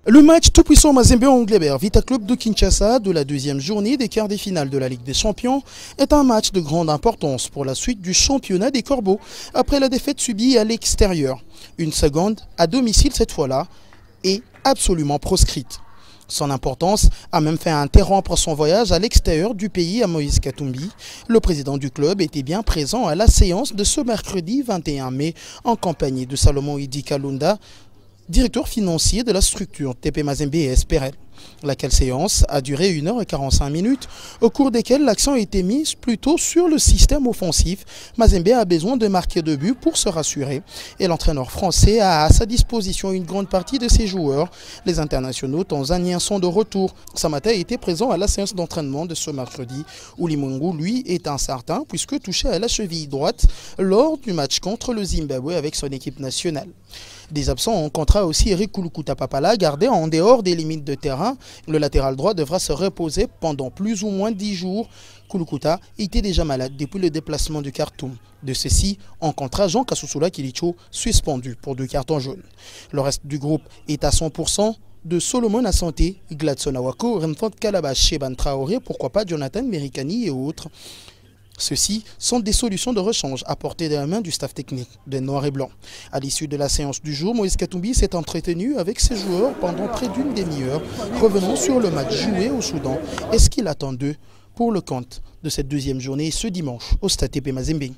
Le match tout-puissant Mazembe-Anglebert Vita Club de Kinshasa de la deuxième journée des quarts de finale de la Ligue des Champions est un match de grande importance pour la suite du championnat des Corbeaux après la défaite subie à l'extérieur. Une seconde à domicile cette fois-là est absolument proscrite. Son importance a même fait interrompre son voyage à l'extérieur du pays à Moïse Katumbi. Le président du club était bien présent à la séance de ce mercredi 21 mai en compagnie de Salomon Idi Kalunda, directeur financier de la structure TP Mazembe et SPRL. Laquelle séance a duré 1h45, au cours desquelles l'accent a été mis plutôt sur le système offensif. Mazembe a besoin de marquer 2 buts pour se rassurer et l'entraîneur français a à sa disposition une grande partie de ses joueurs. Les internationaux tanzaniens sont de retour. Samata a été présent à la séance d'entraînement de ce mercredi où Limungu, lui, est incertain puisque touché à la cheville droite lors du match contre le Zimbabwe avec son équipe nationale. Des absents ont contrat aussi Eric Kulukuta Papala, gardé en dehors des limites de terrain. Le latéral droit devra se reposer pendant plus ou moins 10 jours. Kulukuta était déjà malade depuis le déplacement du Khartoum. De ceci, en contrat, Jean Kasusula Kilicho, suspendu pour 2 cartons jaunes. Le reste du groupe est à 100%. De Solomon à Santé, Gladson Awako, Remford Kalabash, Sheban Traoré, pourquoi pas Jonathan Merikani et autres. Ceux-ci sont des solutions de rechange apportées de la main du staff technique de Noir et Blanc. À l'issue de la séance du jour, Moïse Katumbi s'est entretenu avec ses joueurs pendant près d'une demi-heure, revenant sur le match joué au Soudan et ce qu'il attend d'eux pour le compte de cette deuxième journée ce dimanche au Stade TP Mazembe.